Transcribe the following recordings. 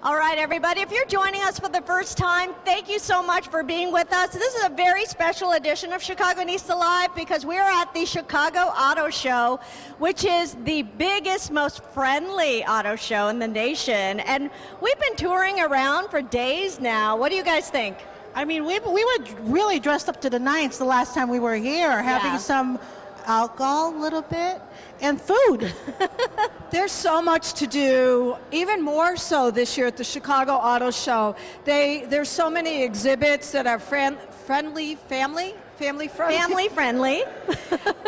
All right, everybody, if you're joining us for the first time, thank you so much for being with us. This is a very special edition of Chicagonista Live because we're at the Chicago Auto Show, which is the biggest, most friendly auto show in the nation. And we've been touring around for days now. What do you guys think? I mean, we were really dressed up to the nines the last time we were here, having some alcohol a little bit, and food. There's so much to do, even more so this year at the Chicago Auto Show. There's so many exhibits that are family friendly. Family friendly.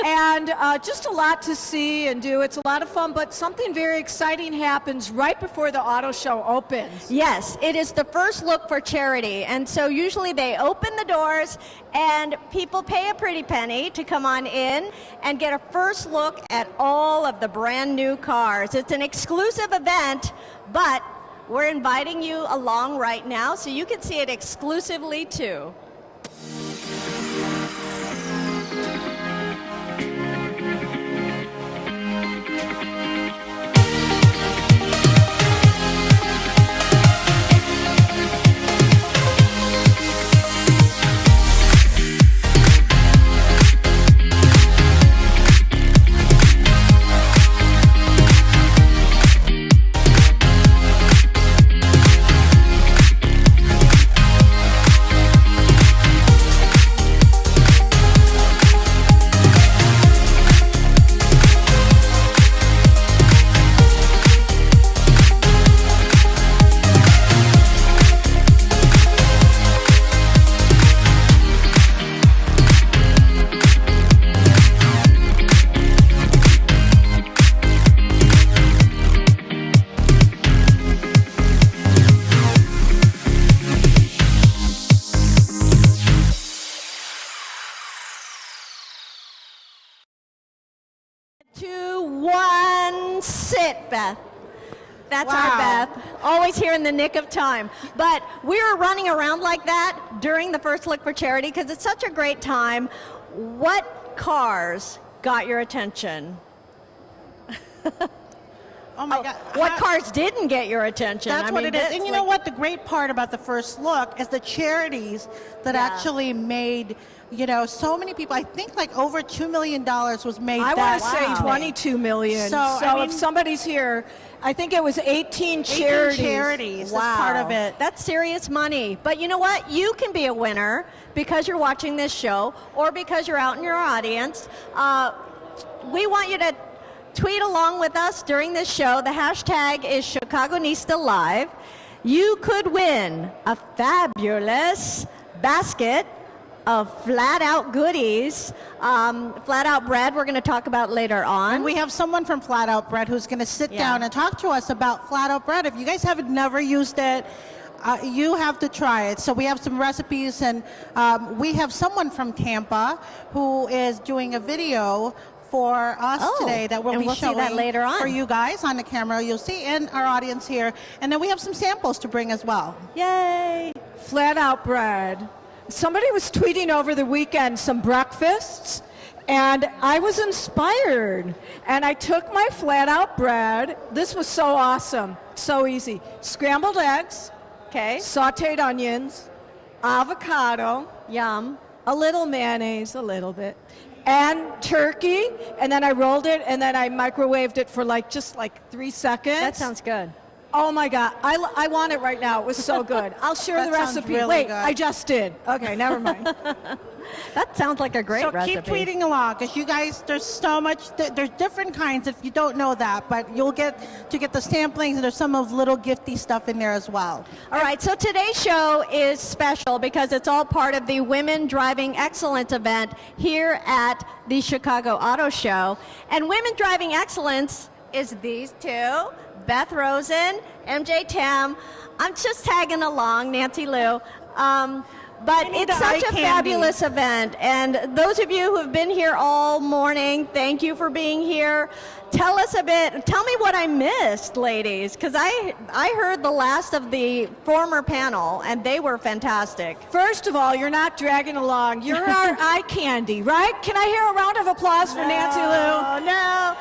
And just a lot to see and do. It's a lot of fun, but something very exciting happens right before the auto show opens. Yes, it is the first look for charity. And so usually they open the doors and people pay a pretty penny to come on in and get a first look at all of the brand new cars. It's an exclusive event, but we're inviting you along right now so you can see it exclusively too. Sit, Beth. That's our Beth. Always here in the nick of time. But we were running around like that during the first look for charity because it's such a great time. What cars got your attention? Oh my God. What cars didn't get your attention? That's what it is. And you know what? The great part about the first look is the charities that actually made, you know, so many people. I think like over $2 million was made. I want to say 22 million. So I mean, if somebody's here, I think it was 18 charities. 18 charities. That's part of it. That's serious money. But you know what? You can be a winner because you're watching this show or because you're out in your audience. We want you to tweet along with us during this show. The hashtag is ChicagonistaLIVE. You could win a fabulous basket of flat out goodies. Flat out bread we're going to talk about later on. And we have someone from Flat Out Bread who's going to sit down and talk to us about Flat Out Bread. If you guys haven't never used it, you have to try it. So we have some recipes, and we have someone from Tampa who is doing a video for us today that we'll be showing see that later on for you guys on the camera. You'll see in our audience here. And then we have some samples to bring as well. Yay! Flat Out Bread. Somebody was tweeting over the weekend some breakfasts, and I was inspired. And I took my Flat Out Bread. This was so awesome, so easy. Scrambled eggs, sauteed onions, avocado, yum, a little mayonnaise, a little bit, and turkey, and then I rolled it, and then I microwaved it for just 3 seconds. That sounds good. Oh my God, I want it right now. It was so good. I'll share the recipe. Really Wait, good. I just did. Okay, never mind. That sounds like a great recipe. So keep tweeting along, because you guys, there's so much, there's different kinds if you don't know that, but you'll get to get the samplings, and there's some of little gifty stuff in there as well. All right, so today's show is special because it's all part of the Women Driving Excellence event here at the Chicago Auto Show. And Women Driving Excellence is these two, Beth Rosen, MJ Tam. I'm just tagging along, Nancy Lou. But it's such a fabulous event, and those of you who have been here all morning, thank you for being here. Tell us a bit, tell me what I missed, ladies, because I heard the last of the former panel, and they were fantastic. First of all, you're not dragging along. You're our eye candy, right? Can I hear a round of applause for Nancy Lou? No.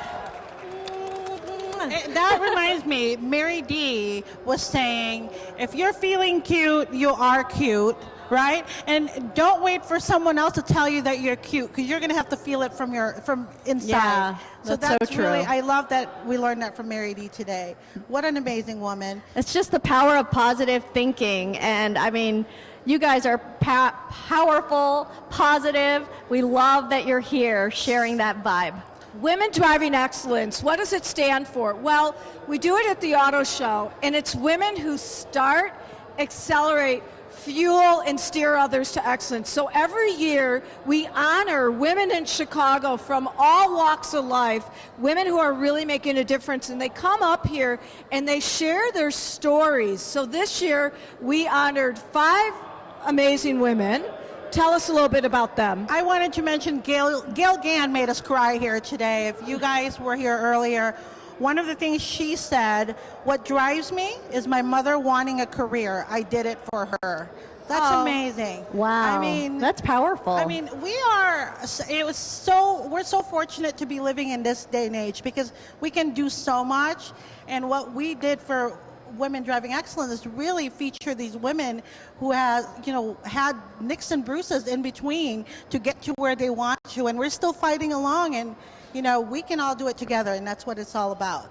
That reminds me, Mary D was saying, if you're feeling cute, you are cute, right? And don't wait for someone else to tell you that you're cute, because you're going to have to feel it from inside. Yeah, so that's so true. Really, I love that we learned that from Mary D today. What an amazing woman. It's just the power of positive thinking. And I mean, you guys are powerful, positive. We love that you're here sharing that vibe. Women Driving Excellence, what does it stand for? Well, we do it at the auto show, and it's women who start, accelerate, fuel, and steer others to excellence. So every year, we honor women in Chicago from all walks of life, women who are really making a difference, and they come up here and they share their stories. So this year, we honored 5 amazing women. Tell us a little bit about them. I wanted to mention Gail Gann made us cry here today. If you guys were here earlier, one of the things she said, what drives me is my mother wanting a career. I did it for her. That's amazing. Wow. I mean, that's powerful. I mean, we're so fortunate to be living in this day and age, because we can do so much. And what we did for Women Driving Excellence is really feature these women who had nicks and bruises in between to get to where they want to, and we're still fighting along, and we can all do it together, and that's what it's all about.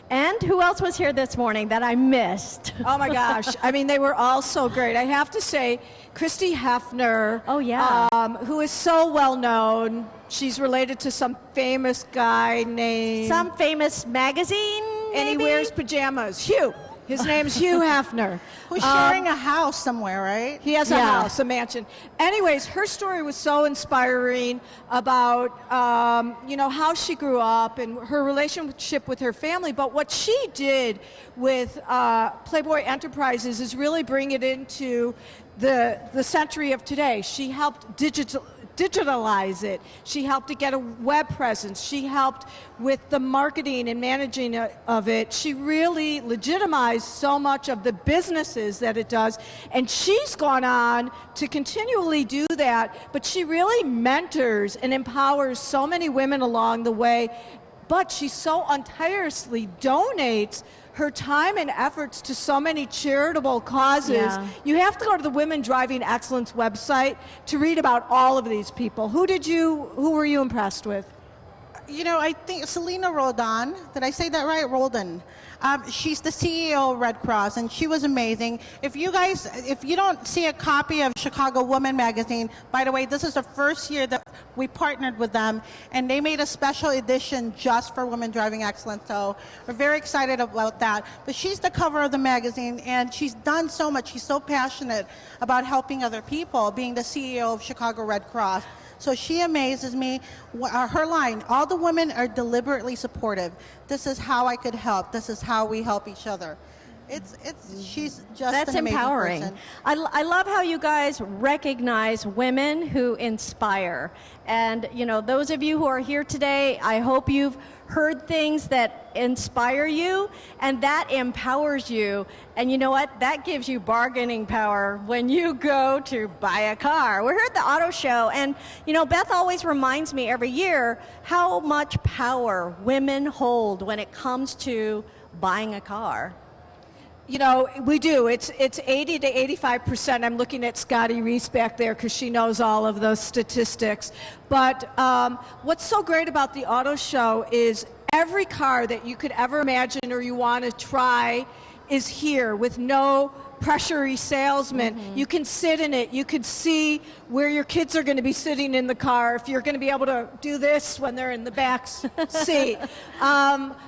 And who else was here this morning that I missed? Oh my gosh. I mean, they were all so great. I have to say, Christy Hefner, oh yeah, who is so well known. She's related to some famous guy named... Some famous magazine, maybe? And he wears pajamas. Hugh. His name's Hugh Hefner. Who's sharing a house somewhere, right? He has a house, a mansion. Anyways, her story was so inspiring about, how she grew up and her relationship with her family. But what she did with Playboy Enterprises is really bring it into the century of today. She helped digitalize it. She helped to get a web presence. She helped with the marketing and managing of it. She really legitimized so much of the businesses that it does, and she's gone on to continually do that, but she really mentors and empowers so many women along the way, but she so untirelessly donates her time and efforts to so many charitable causes. Yeah. You have to go to the Women Driving Excellence website to read about all of these people. Who were you impressed with? I think Selena Roldan, did I say that right? Roldan. She's the CEO of Red Cross, and she was amazing. If you don't see a copy of Chicago Woman magazine, by the way, this is the first year that we partnered with them, and they made a special edition just for Women Driving Excellence, so we're very excited about that. But she's the cover of the magazine, and she's done so much. She's so passionate about helping other people, being the CEO of Chicago Red Cross. So she amazes me. Her line, all the women are deliberately supportive. This is how I could help. This is how we help each other. She's just That's an amazing empowering. person. I love how you guys recognize women who inspire. And, those of you who are here today, I hope you've heard things that inspire you, and that empowers you. And you know what? That gives you bargaining power when you go to buy a car. We're here at the auto show, and, Beth always reminds me every year how much power women hold when it comes to buying a car. We do. It's 80 to 85%. I'm looking at Scotty Reese back there because she knows all of those statistics. But what's so great about the auto show is every car that you could ever imagine or you want to try is here with no pressury salesman. Mm-hmm. You can sit in it. You can see where your kids are going to be sitting in the car, if you're going to be able to do this when they're in the back seat,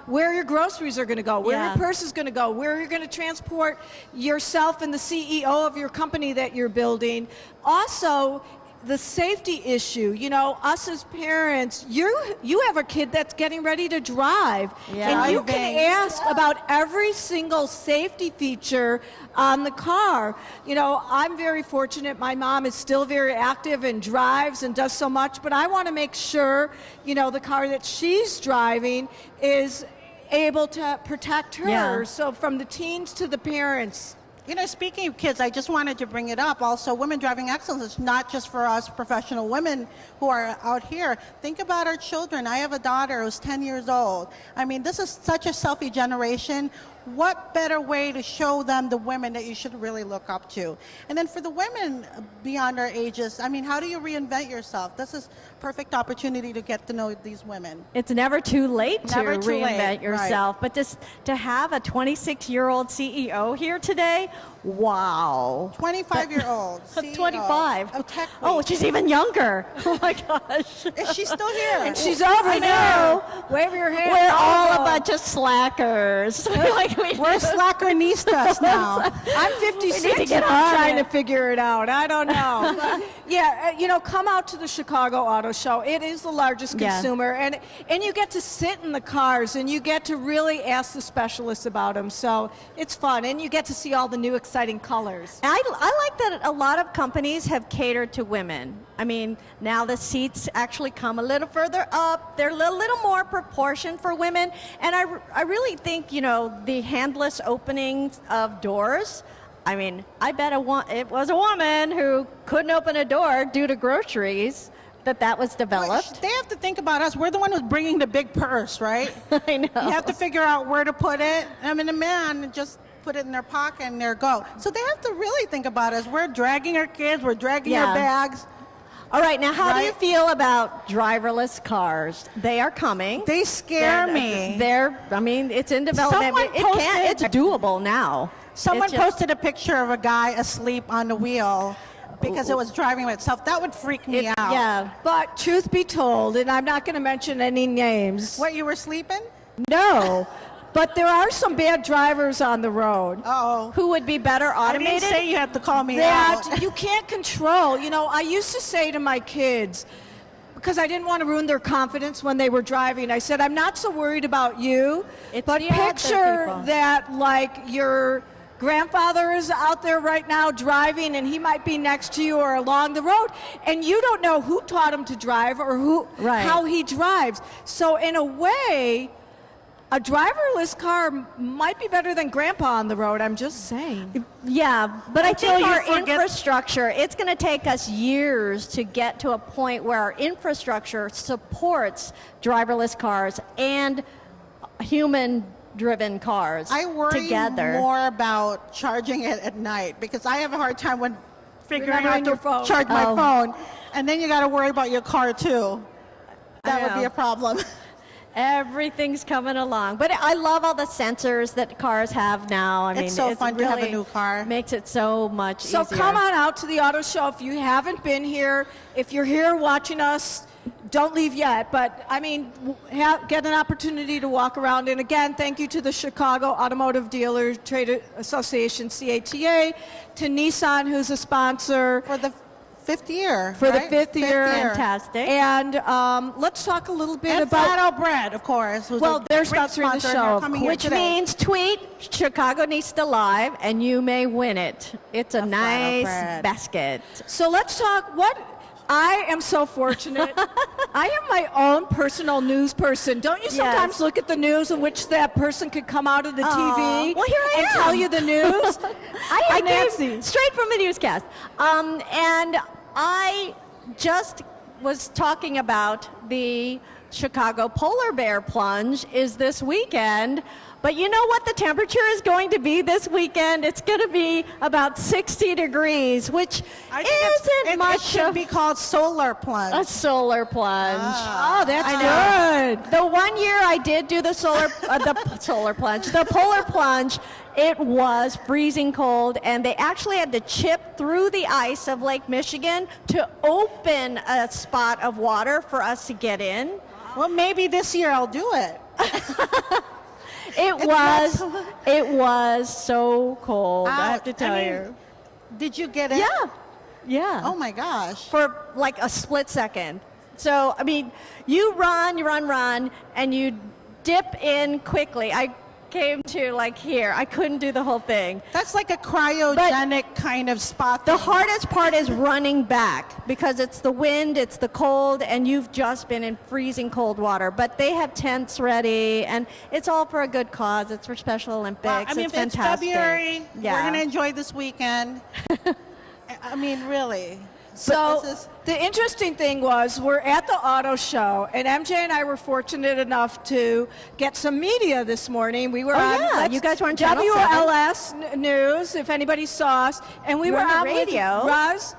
where your groceries are going to go, where your purse is going to go, where you're going to transport yourself and the CEO of your company that you're building. Also, the safety issue, us as parents, you have a kid that's getting ready to drive, and you can ask about every single safety feature on the car. I'm very fortunate. My mom is still very active and drives and does so much, but I want to make sure, the car that she's driving is able to protect her. So from the teens to the parents. You know, speaking of kids, I just wanted to bring it up. Also, women driving excellence is not just for us professional women who are out here. Think about our children. I have a daughter who's 10 years old. I mean, this is such a selfie generation. What better way to show them the women that you should really look up to? And then for the women beyond our ages, I mean, how do you reinvent yourself? This is perfect opportunity to get to know these women. It's never too late to Never too reinvent late, yourself, but just to have a 26-year-old CEO here today, wow. 25-year-old. 25. Of tech Oh, Week. she's even younger. Oh my gosh. Is she still here? And she's over I there. know. Wave your hand. We're all a Bravo. bunch of slackers. We're slackernistas now. I'm 56 We need to get and I'm on trying it. to figure it out. I don't know. Yeah, you know, come out to the Chicago Auto Show. It is the largest Yeah. consumer, and you get to sit in the cars, and you get to really ask the specialists about them. So it's fun, and you get to see all the new exciting colors. I like that a lot of companies have catered to women. I mean, now the seats actually come a little further up. They're a little more proportioned for women. And I really think, you know, the handless openings of doors, I mean, I bet it was a woman who couldn't open a door due to groceries that was developed. They have to think about us. We're the one who's bringing the big purse, right? I know. You have to figure out where to put it. I mean, a man just put it in their pocket and there go. So they have to really think about us. We're dragging our kids. We're dragging Yeah. our bags. All right, now how do you Right. feel about driverless cars? They are coming. They scare me. I mean, it's in development. Someone It's doable now. Someone It's just- posted a picture of a guy asleep on the wheel because it was driving itself. That would freak me out. Yeah. But truth be told, and I'm not going to mention any names. What, you were sleeping? No, but there are some bad drivers on the road. Uh-oh. Who would be better I automated? didn't say you had to call me That out. you can't control. You know, I used to say to my kids, because I didn't want to ruin their confidence when they were driving, I said, I'm not so worried about you, It's but the other picture people." that like your grandfather is out there right now driving and he might be next to you or along the road and you don't know who taught him to drive or Right. how he drives. So in a way, a driverless car might be better than grandpa on the road. I'm just saying. Yeah, but I Until think you our forget- infrastructure, it's going to take us years to get to a point where our infrastructure supports driverless cars and human-driven cars I worry together. more about charging it at night because I have a hard time when figuring Remembering out your to phone. charge my Oh. phone. And then you got to worry about your car too. That would be know. a problem. Everything's coming along. But I love all the sensors that cars have now. I mean, so fun to have a really new car. Makes it so much So easier. come on out to the auto show if you haven't been here. If you're here watching us, don't leave yet. But I mean, get an opportunity to walk around. And again, thank you to the Chicago Automotive Dealer Trade Association, CATA, to Nissan, who's a sponsor. For the fifth year. For the right? fifth year. Fantastic. And let's talk a little bit And about. Flat Out Bread, of course. who's Well, a they're great sponsoring the sponsor, and show, they're of coming here Which today. means tweet ChicagonistaLIVE and you may win it. It's a Flat Out nice Bread. basket. So let's talk. I am so fortunate. I am my own personal news person. Don't you sometimes Yes. look at the news in which that person could come out of the Aw. TV Well, here I and am. tell you the news? I am Nancy. came straight from the newscast. And I just was talking about the Chicago polar bear plunge is this weekend. But you know what the temperature is going to be this weekend? It's going to be about 60 degrees, which I think isn't it much should of be called solar plunge. a solar plunge. Oh, that's I good. The one year I did do the solar plunge, the polar plunge, it was freezing cold, and they actually had to chip through the ice of Lake Michigan to open a spot of water for us to get in. Well, maybe this year I'll do it. It was so cold, I have to tell you. Did you get it? Yeah. Oh my gosh. For like a split second. So, I mean, you run, and you dip in quickly. I came to like here. I couldn't do the whole thing. That's like a cryogenic kind of spot. The hardest part is running back because it's the wind, it's the cold, and you've just been in freezing cold water. But they have tents ready, and it's all for a good cause. It's for Special Olympics. Well, I mean, it's if it's fantastic. February, Yeah. we're going to enjoy this weekend. I mean, really. So This is- the interesting thing was we're at the auto show, and MJ and I were fortunate enough to get some media this morning. We were on yeah, you guys were on Channel 7. WLS News, if anybody saw us, and we You were were on on the radio. with Roz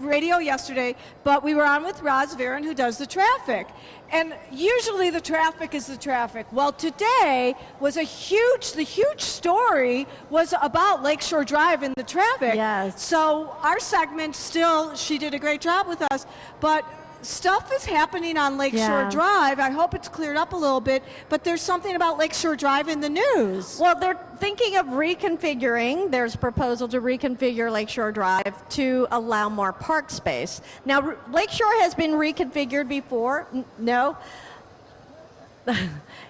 radio yesterday, but we were on with Roz Varon, who does the traffic. And usually the traffic is the traffic. Well, today was the huge story was about Lakeshore Drive and the traffic. Yes. So our segment still, she did a great job with us, but stuff is happening on Lakeshore Yeah. Drive. I hope it's cleared up a little bit, but there's something about Lakeshore Drive in the news. Well, they're thinking of reconfiguring. There's a proposal to reconfigure Lakeshore Drive to allow more park space. Now, Lakeshore has been reconfigured before. No.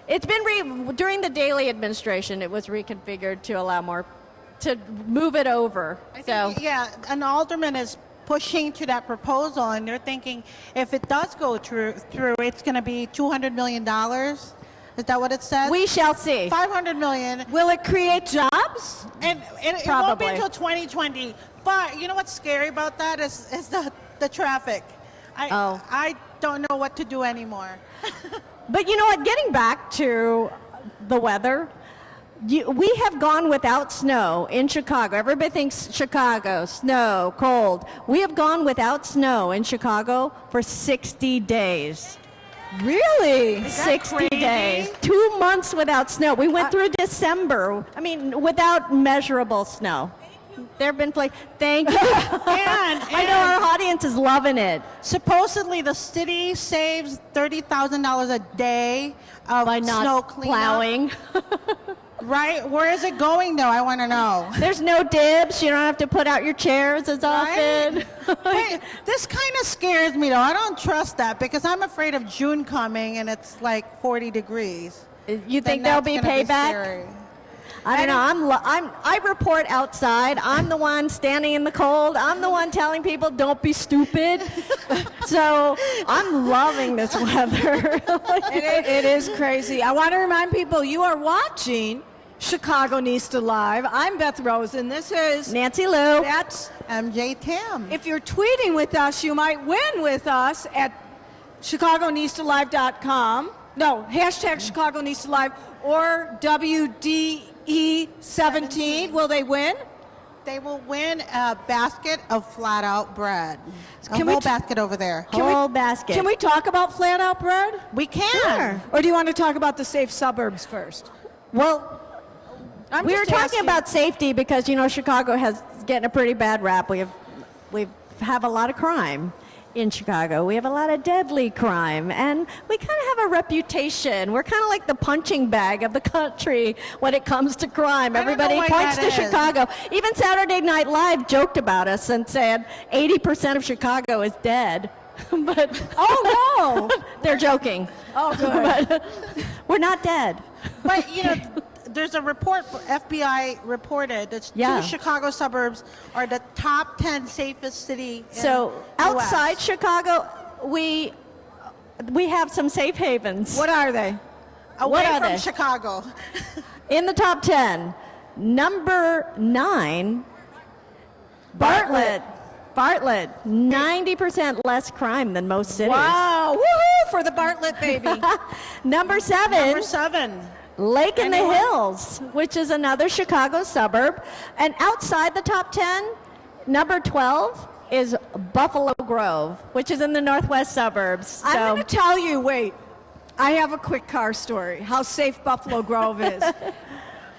It's been during the Daley administration. It was reconfigured to allow more, to move it over. I think, yeah, an alderman is pushing to that proposal, and they're thinking if it does go through it's going to be $200 million. Is that what it says? We shall see. $500 million. Will it create jobs? And it won't be Probably. until 2020. But you know what's scary about that is the traffic. I don't know what to do anymore. But you know what? Getting back to the weather, we have gone without snow in Chicago. Everybody thinks Chicago, snow, cold. We have gone without snow in Chicago for 60 days. Really? Is that 60 crazy? days. 2 months without snow. We went through December. I mean, without measurable snow. There have been thank you. I know our audience is loving it. Supposedly the city saves $30,000 a day of By not snow cleanup. plowing. Right? Where is it going though? I want to know. There's no dibs. You don't have to put out your chairs as often. Hey, this kind of scares me though. I don't trust that because I'm afraid of June coming and it's like 40 degrees. You think Then there'll that's be gonna payback? scary. I don't know. I report outside. I'm the one standing in the cold. I'm the one telling people don't be stupid. So I'm loving this weather. It is crazy. I want to remind people you are watching Chicagonista Live. I'm Beth Rosen. This is Nancy Lou. That's MJ Tim. if you're tweeting with us, you might win with us at ChicagonistaLive.com. No, hashtag ChicagonistaLive or WDE17. Will they win? They will win a basket of flat out bread. Can A we whole t- basket over there. Whole basket. Can we talk about flat out bread? We can. Sure. Or do you want to talk about the safe suburbs first? Well, we were just talking asking. about safety because, you know, Chicago has getting a pretty bad rap. We have a lot of crime in Chicago. We have a lot of deadly crime, and we kind of have a reputation. We're kind of like the punching bag of the country when it comes to crime. I don't know Everybody why points that to is. Chicago. Even Saturday Night Live joked about us and said 80% of Chicago is dead. But Oh, no. they're joking. Oh, good. But we're not dead. But, you know, there's a report, FBI reported that Yeah. 2 Chicago suburbs are the top 10 safest city in So the outside West. Chicago, we have some safe havens. What are they? Away what are from they? Chicago. In the top 10, number 9, Bartlett. Bartlett, 90% less crime than most cities. Wow. Woohoo for the Bartlett baby. Number 7, Number 7. Lake in the Anyone? Hills, which is another Chicago suburb. And outside the top 10, number 12 is Buffalo Grove, which is in the northwest suburbs. I'm So- going to tell you, wait, I have a quick car story, how safe Buffalo Grove is.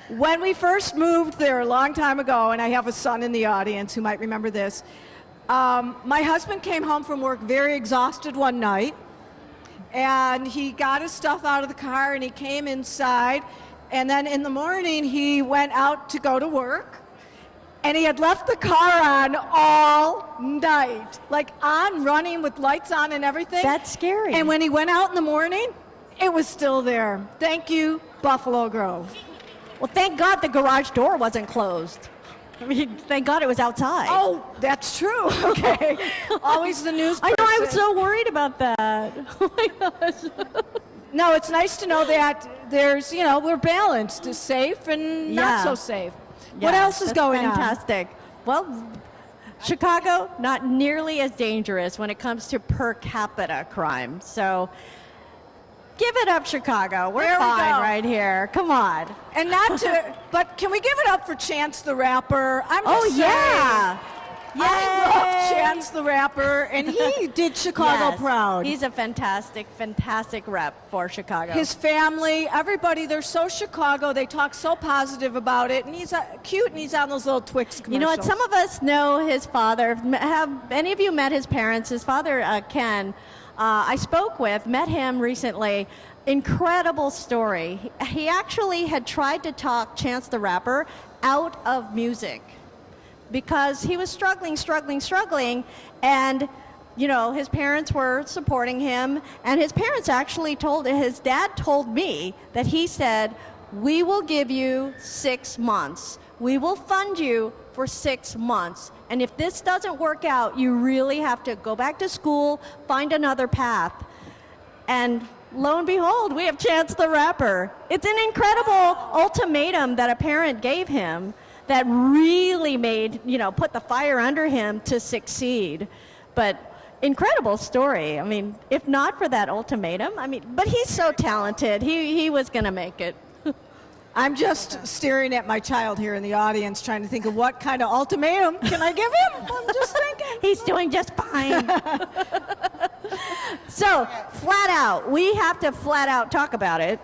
When we first moved there a long time ago, and I have a son in the audience who might remember this, my husband came home from work very exhausted one night, and he got his stuff out of the car and he came inside, and then in the morning he went out to go to work, and he had left the car on all night, like on, running with lights on and everything. That's scary. And when he went out in the morning, it was still there. Thank you, Buffalo Grove. Well, thank God the garage door wasn't closed. I mean, thank God it was outside. Oh, that's true. Okay. Always the news I know, I was person. so worried about that. Oh my gosh. No, it's nice to know that there's, we're balanced, safe and Yeah. not so safe. What Yeah, else is that's going on? fantastic. Well, Chicago, not nearly as dangerous when it comes to per capita crime. So give it up, Chicago. We're There we fine go. right here. Come on. And not to, but can we give it up for Chance the Rapper? I'm Oh, just saying, yeah. I love Yay. Chance the Rapper, and he did Chicago Yes. proud. He's a fantastic, fantastic rep for Chicago. His family, everybody, they're so Chicago. They talk so positive about it, and he's cute, and he's on those little Twix commercials. You know what? Some of us know his father. Have any of you met his parents? His father, Ken, I spoke with, met him recently. Incredible story. He actually had tried to talk Chance the Rapper out of music because he was struggling, and his parents were supporting him, and his parents actually his dad told me that he said, "We will give you 6 months. We will fund you for 6 months. And if this doesn't work out, you really have to go back to school, find another path." And lo and behold, we have Chance the Rapper. It's an incredible ultimatum that a parent gave him that really made, put the fire under him to succeed. But incredible story. I mean, if not for that ultimatum, but he's so talented. He was going to make it. I'm just staring at my child here in the audience, trying to think of what kind of ultimatum can I give him? I'm just thinking. He's doing just fine. So, flat out, we have to flat out talk about it.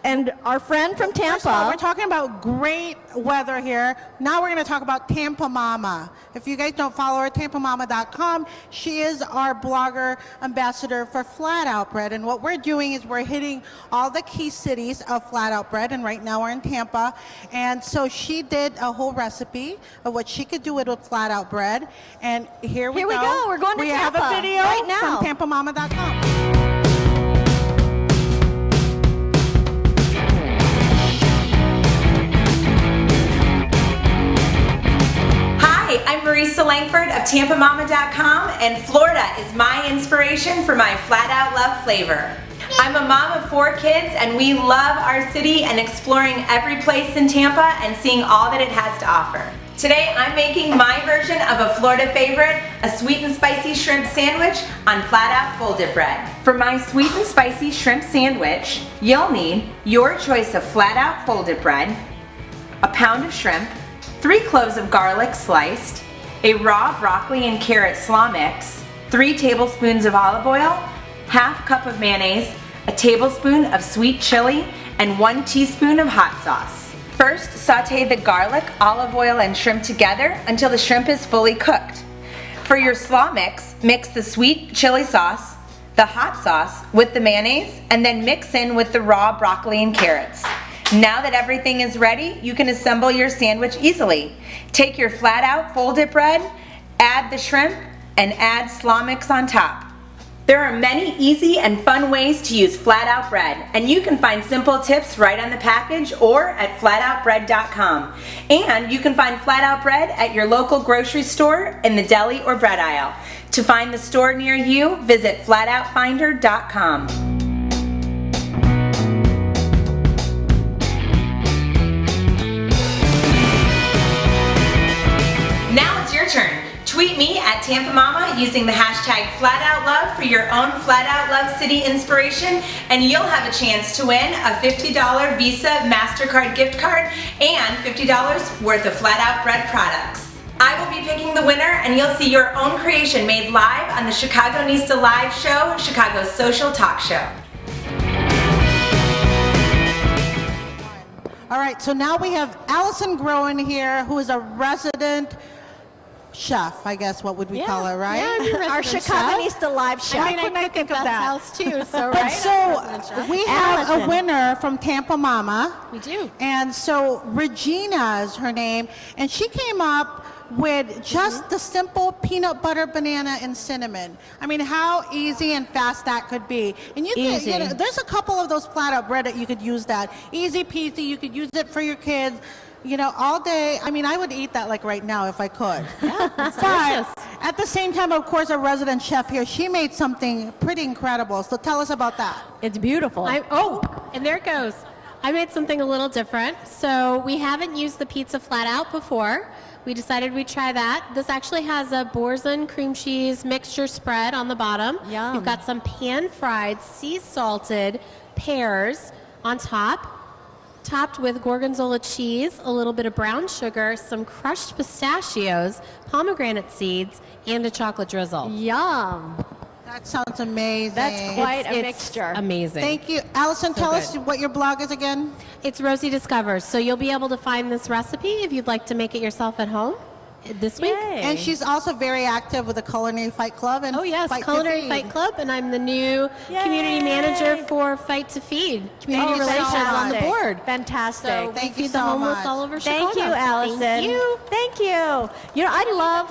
And our friend from First of all, Tampa. we're talking about great weather here. Now we're going to talk about Tampa Mama. If you guys don't follow her, tampamama.com. She is our blogger ambassador for Flat Out Bread. And what we're doing is we're hitting all the key cities of Flat Out Bread. And right now we're in Tampa. And so she did a whole recipe of what she could do with Flat Out Bread. And here we go. We're going to we Tampa have a video right now. from tampamama.com. Hi, I'm Marisa Langford of TampaMama.com, and Florida is my inspiration for my flat out love flavor. I'm a mom of 4 kids, and we love our city and exploring every place in Tampa and seeing all that it has to offer. Today I'm making my version of a Florida favorite, a sweet and spicy shrimp sandwich on flat out folded bread. For my sweet and spicy shrimp sandwich, you'll need your choice of flat out folded bread, a pound of shrimp, 3 cloves of garlic sliced, a raw broccoli and carrot slaw mix, 3 tablespoons of olive oil, ½ cup of mayonnaise, a tablespoon of sweet chili, and 1 teaspoon of hot sauce. First, saute the garlic, olive oil, and shrimp together until the shrimp is fully cooked. For your slaw mix, mix the sweet chili sauce, the hot sauce with the mayonnaise, and then mix in with the raw broccoli and carrots. Now that everything is ready, you can assemble your sandwich easily. Take your flat out folded bread, add the shrimp, and add slaw mix on top. There are many easy and fun ways to use flat out bread, and you can find simple tips right on the package or at flatoutbread.com. And you can find flat out bread at your local grocery store in the deli or bread aisle. To find the store near you, visit flatoutfinder.com. Now it's your turn. Tweet me at Tampa Mama using the hashtag FlatOutLove for your own Flat Out Love City inspiration, and you'll have a chance to win a $50 Visa MasterCard gift card and $50 worth of Flat Out Bread products. I will be picking the winner, and you'll see your own creation made live on the ChicagonistaLIVE show, Chicago's social talk show. All right, so now we have Allison Groen here, who is a resident chef, I guess, what would we call her, right? Yeah, I'm your Our resident chef. ChicagonistaLIVE chef. I mean, I cook at Beth's house too, so But right? so we have a Allison. winner from Tampa Mama. We do. And so Regina is her name, and she came up with just the simple peanut butter, banana, and cinnamon. I mean, how easy and fast that could be. And you can, Easy. there's a couple of those flat out bread that you could use that. Easy peasy, you could use it for your kids, all day. I mean, I would eat that like right now if I could. Yeah, it's But delicious. at the same time, of course, our resident chef here, she made something pretty incredible. So tell us about that. It's beautiful. And there it goes. I made something a little different. So we haven't used the pizza flat out before. We decided we'd try that. This actually has a boursin cream cheese mixture spread on the bottom. Yum. You've got some pan-fried, sea-salted pears on top, topped with gorgonzola cheese, a little bit of brown sugar, some crushed pistachios, pomegranate seeds, and a chocolate drizzle. Yum. That sounds amazing. That's quite a It's mixture. amazing. Thank you. Allison, So tell good. us what your blog is again. It's Rosie Discovers. So you'll be able to find this recipe if you'd like to make it yourself at home this week. Yay. And she's also very active with the Culinary Fight Club. And Oh yes, Fight to Culinary Feed. Fight Club, and I'm the new Yay. community manager for Fight to Feed, community Oh, relations on the fantastic. board. Fantastic. So Thank we you feed the so homeless much. all over Chicago. Thank you, Allison. Thank you. Thank you. I love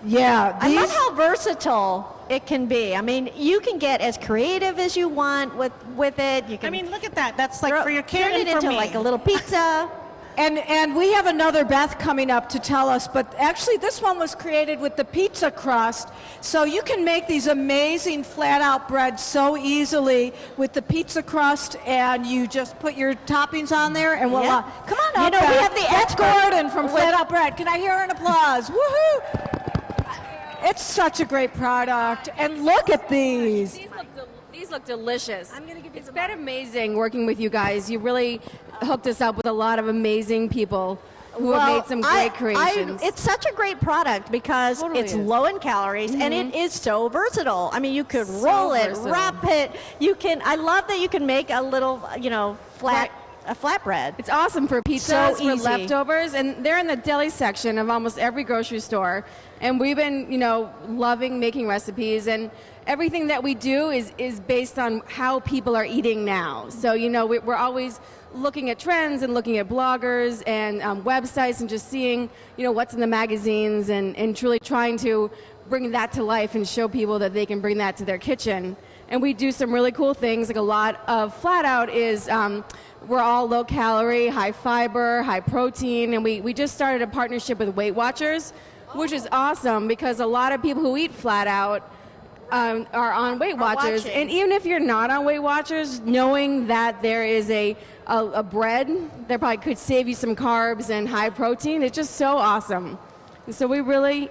Yeah, I these, love how versatile it can be. I mean, you can get as creative as you want with it. You can I mean, look at that. That's like throw- for your kid turn and it for into me. like a little pizza. and we have another Beth coming up to tell us, but actually this one was created with the pizza crust. So you can make these amazing flat out breads so easily with the pizza crust, and you just put your toppings on there and voila. Yeah. Come on up, We Beth. have the That's expert Gordon from with- Flat Out Bread. Can I hear an applause? Woohoo! It's such a great product, and look at these. These look delicious. It's been amazing working with you guys. You really hooked us up with a lot of amazing people who have made some great creations. It's such a great product because Totally it's is. low in calories and it is so versatile. I mean, you could roll it, versatile. wrap it. You can. I love that you can make a little, a flatbread. It's awesome for pizzas, So for easy. leftovers, and they're in the deli section of almost every grocery store. And we've been, loving making recipes, and everything that we do is based on how people are eating now. So, we're always looking at trends and looking at bloggers and websites and just seeing, what's in the magazines and truly trying to bring that to life and show people that they can bring that to their kitchen. And we do some really cool things. Like a lot of Flat Out is we're all low calorie, high fiber, high protein, and we just started a partnership with Weight Watchers, which is awesome because a lot of people who eat Flat Out are on Weight Watchers. watching. And even if you're not on Weight Watchers, knowing that there is a bread that probably could save you some carbs and high protein, it's just so awesome. And so we really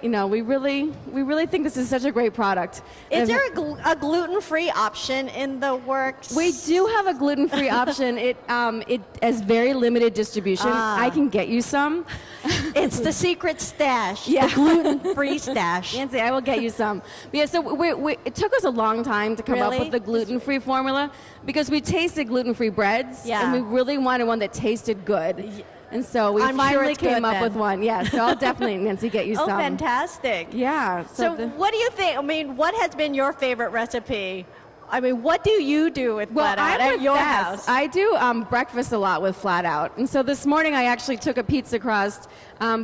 think this is such a great product. Is And there a gluten-free option in the works? we do have a gluten-free option. It has very limited distribution. I can get you some. It's the secret stash. Yeah. The gluten-free stash. Nancy, I will get you some. But yeah, so it took us a long time to come up Really? with the gluten-free formula because we tasted gluten-free breads, Yeah. and we really wanted one that tasted good. And so we I'm sure finally it's good came up then. with one. Yeah, so I'll definitely, Nancy, get you Oh, some. fantastic. Yeah. So what do you think? I mean, what has been your favorite recipe? I mean, what do you do with Flat Out I'm at with your Beth. house? I do breakfast a lot with Flat Out. And so this morning I actually took a pizza crust,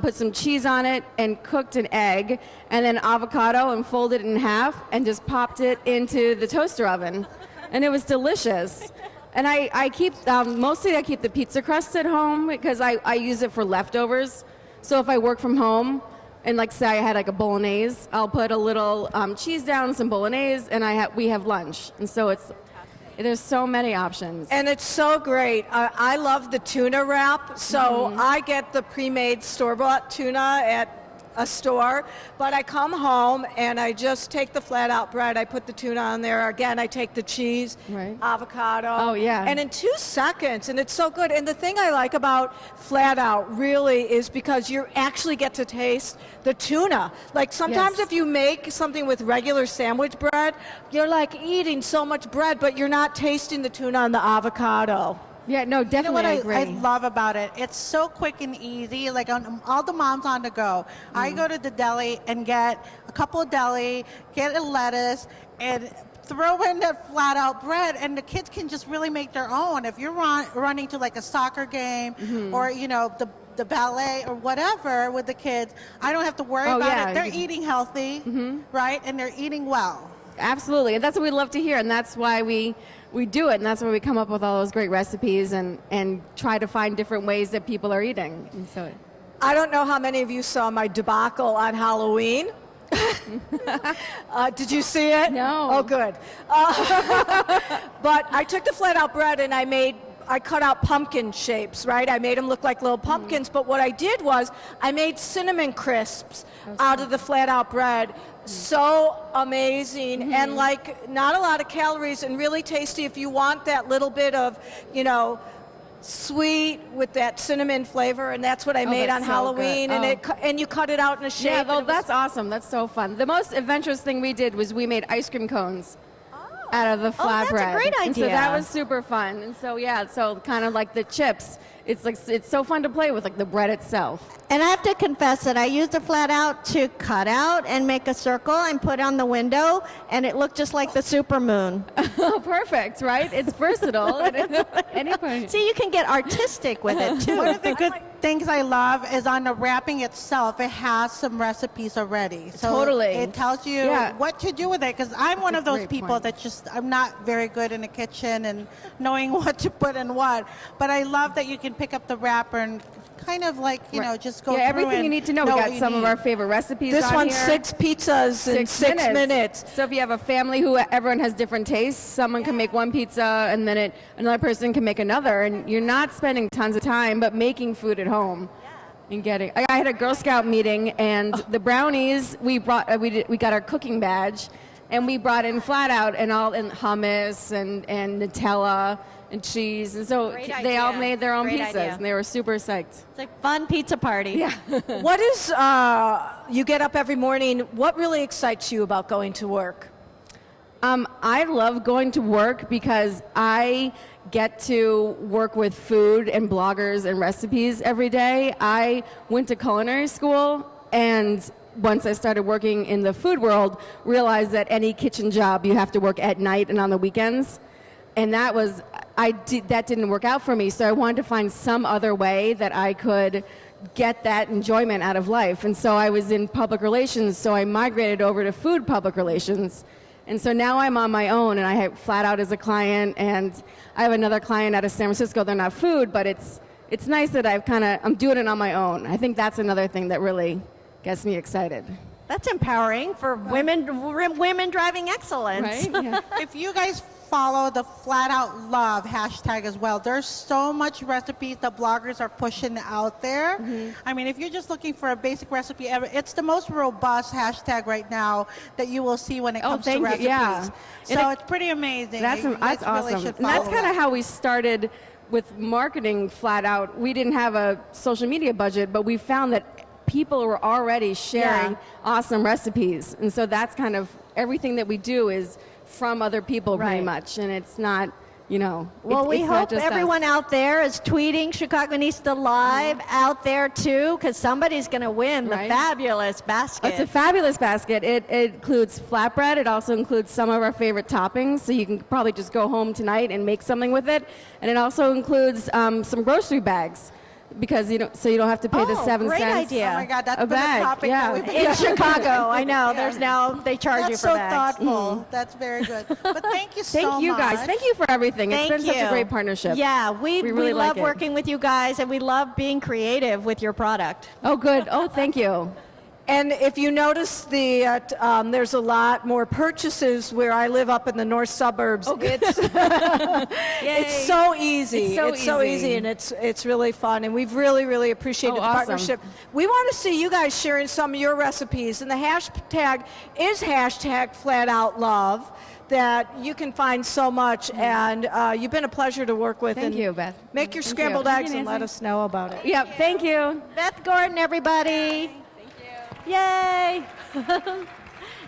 put some cheese on it, and cooked an egg, and then avocado, and folded it in half, and just popped it into the toaster oven. And it was delicious. And I keep, mostly I keep the pizza crust at home because I use it for leftovers. So if I work from home, and like say I had like a bolognese, I'll put a little cheese down, some bolognese, and we have lunch. And so there's so many options. And it's so great. I love the tuna wrap, so I get the pre-made store-bought tuna at a store, but I come home and I just take the flat out bread, I put the tuna on there, again I take the cheese, Right. avocado, Oh, yeah. and in 2 seconds, and it's so good. And the thing I like about flat out really is because you actually get to taste the tuna. Like sometimes Yes. if you make something with regular sandwich bread, you're like eating so much bread, but you're not tasting the tuna and the avocado. Yeah, no, You know definitely what I I agree. love about it? It's so quick and easy. Like on all the moms on the go. I go to the deli and get a couple of deli, get a lettuce, and throw in that flat out bread, and the kids can just really make their own. If you're running to like a soccer game or the ballet or whatever with the kids, I don't have to worry Oh, about yeah. it. They're eating healthy, right? And they're eating well. Absolutely, and that's what we love to hear, and that's why we do it, and that's why we come up with all those great recipes and try to find different ways that people are eating. And so, I don't know how many of you saw my debacle on Halloween. Did you see it? No. Oh, good. But I took the flat out bread and I cut out pumpkin shapes, right? I made them look like little pumpkins, but what I did was I made cinnamon crisps out of the flat out bread. So amazing, and like not a lot of calories and really tasty if you want that little bit of, sweet with that cinnamon flavor, and that's what I made on that's so Halloween, good. and Oh. and you cut it out in a shape. yeah, and well, it was- that's awesome. That's so fun. The most adventurous thing we did was we made ice cream cones out of the that's a flatbread. great And so idea. that was super fun. And so so kind of like the chips. It's so fun to play with, like the bread itself. And I have to confess that I used the flat out to cut out and make a circle and put on the window, and it looked just like the super moon. Oh, perfect, right? It's versatile. Any point. See, you can get artistic with it too. One of the good things I love is on the wrapping itself, it has some recipes already. So Totally. it tells you Yeah. what to do with it. Because I'm one of those great people point. that I'm not very good in the kitchen and knowing what to put in what. But I love that you can pick up the wrapper and kind of like, just go through everything and you need to know. We what got you some of need. our favorite recipes This on one's here. 6 pizzas in 6 minutes. So if you have a family who everyone has different tastes, someone can make one pizza and then another person can make another, and you're not spending tons of time, but making food at home. And getting, I had a Girl Scout meeting, and the brownies we brought, we got our cooking badge, and we brought in flat out and hummus and Nutella and cheese, and so Great they all idea. made their own Great pizzas, idea. and they were super psyched. It's like fun pizza party. Yeah. What is, you get up every morning, what really excites you about going to work? I love going to work because I get to work with food and bloggers and recipes every day. I went to culinary school, and once I started working in the food world, realized that any kitchen job you have to work at night and on the weekends. And that didn't work out for me, so I wanted to find some other way that I could get that enjoyment out of life. And so I was in public relations, so I migrated over to food public relations. And so now I'm on my own, and I have Flat Out as a client, and I have another client out of San Francisco. They're not food, but it's nice that I'm doing it on my own. I think that's another thing that really gets me excited. That's empowering for women driving excellence. Right? Yeah. If you guys follow the Flat Out Love hashtag as well, there's so much recipes the bloggers are pushing out there. I mean, if you're just looking for a basic recipe ever, it's the most robust hashtag right now that you will see when it comes to thank you. recipes. Yeah. So it's pretty amazing. That's You guys awesome. really should And that's follow kind of that. how we started with marketing Flat Out. We didn't have a social media budget, but we found that people were already sharing awesome recipes. And so that's kind of everything that we do is from other people pretty Right. much. And it's not, Well, we it's not hope just everyone us. out there is tweeting Chicagonista Live out there too, because somebody's going to win Right. the fabulous basket. It's a fabulous basket. It includes flatbread. It also includes some of our favorite toppings, so you can probably just go home tonight and make something with it. And it also includes some grocery bags, because you don't have to pay the Oh, 7 great cents. idea. Oh my God, that's A been bag, a topic yeah. that we've been in Chicago, I know. There's now they charge That's you so for bags. thoughtful. That's very good. But thank you so much. Thank you guys. Thank you for everything. Thank It's been such you. a great partnership. Yeah, we really love like it. working with you guys, and we love being creative with your product. Oh, good. Oh, thank you. And if you notice, there's a lot more purchases where I live up in the north suburbs. It's so easy. It's so easy. and it's really fun. And we've really appreciated Oh, the awesome. partnership. We want to see you guys sharing some of your recipes, and the hashtag is hashtag Flat Out Love. That you can find so much, and you've been a pleasure to work with. Thank and you, Beth. Make your Thank scrambled you. eggs Thank you, and let Nancy. us know about it. Yep. Thank you. Beth Gordon, everybody. Thank you. Yay.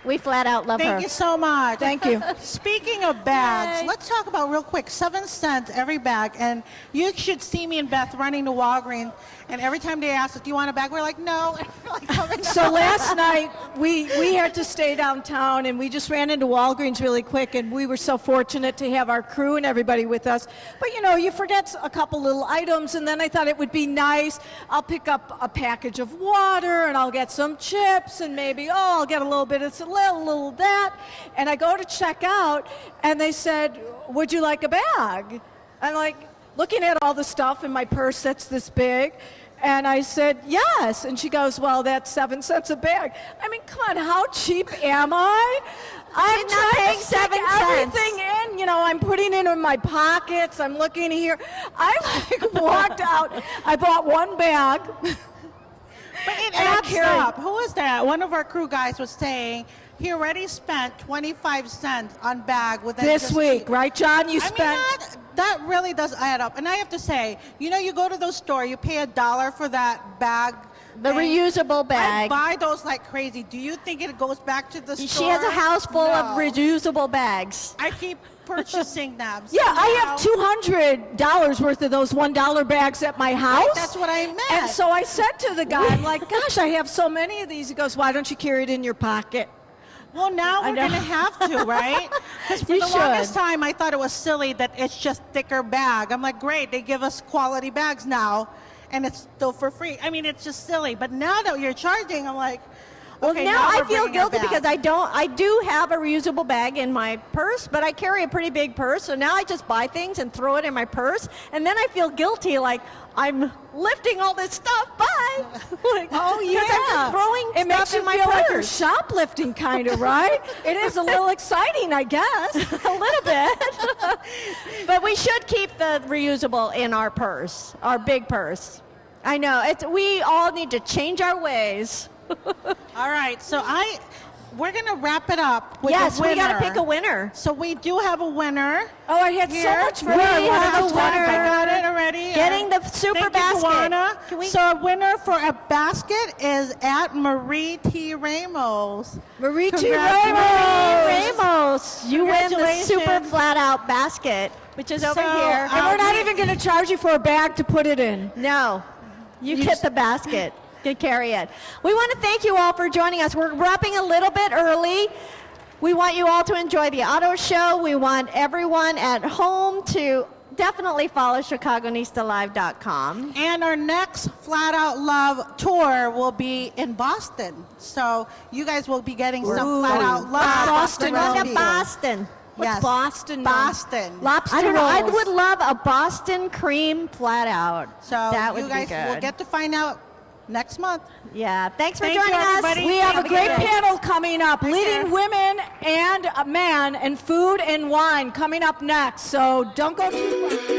We flat out love her. Thank you so much. Thank you. Speaking of bags, Yay. let's talk about real quick, 7 cents every bag. And you should see me and Beth running to Walgreens. And every time they ask us, do you want a bag? We're like, no. And we're like, coming So up. last night we had to stay downtown, and we just ran into Walgreens really quick, and we were so fortunate to have our crew and everybody with us. But you know, you forget a couple little items, and then I thought it would be nice. I'll pick up a package of water, and I'll get some chips, and maybe I'll get a little bit of this, a little that. And I go to check out, and they said, would you like a bag? I'm like looking at all the stuff in my purse that's this big. And I said, yes. And she goes, well, that's 7 cents a bag. I mean, come on, how cheap am I? I'm She's not trying paying to stick 7 cents. everything in. You know, I'm putting it in my pockets. I'm looking here. I like walked out. I bought one bag. But it And I adds carry- up. Who is that? One of our crew guys was saying he already spent 25 cents on bag with This week, right, John? You I spent. mean, that really does add up. And I have to say, you know, you go to the store, you pay $1 for that bag. The and reusable I bag. buy those like crazy. Do you think it goes back to the store? She has a house full of No. reusable bags. I keep purchasing them. Yeah, So I have now- $200 worth of those $1 bags at my house. That's what I meant. And so I said to the guy, I'm like, gosh, I have so many of these. He goes, why don't you carry it in your pocket? Well, now I we're know. going to have to, right? Because for You the should. longest time, I thought it was silly that it's just thicker bag. I'm like, great, they give us quality bags now, and it's still for free. I mean, it's just silly. But now that you're charging, I'm like, Well, okay, now I we're feel bringing it guilty back. because I do have a reusable bag in my purse, but I carry a pretty big purse, so now I just buy things and throw it in my purse, and then I feel guilty like I'm lifting all this stuff. Bye. Like, Oh, yeah. because I'm just throwing it makes stuff you in my feel like you're purse. shoplifting, kind of, right? It is a little exciting, I guess. A little bit. But we should keep the reusable in our purse, our big purse. I know. We all need to change our ways. All right, so we're going to wrap it up with Yes, a winner. we got to pick a winner. So we do have a winner. Oh, I had Here. so much We fun. have a winner. I got it already. Getting the super Thank basket. You, Tawana. Can we- So a winner for a basket is at Marie T. Ramos. Marie T. Congratulations. Ramos. Ramos, you win the super Congratulations. flat out basket, which is over So, here. And we're not we- even going to charge you for a bag to put it in. No, you get the basket. You carry it. We want to thank you all for joining us. We're wrapping a little bit early. We want you all to enjoy the auto show. We want everyone at home to definitely follow ChicagonistaLIVE.com. And our next Flat Out Love tour will be in Boston. So you guys will be getting some Flat Out Love. Boston We're going to only. Boston. What's Yes. Boston? Boston. Lobster I don't know. I rolls. would love a Boston cream flat out. So that would you guys be good. will get to find out next month. Yeah. Thanks for Thank you, joining us. everybody. We have a Thank great you. panel coming up, Take leading care. women and a man and food and wine coming up next. So don't go too far.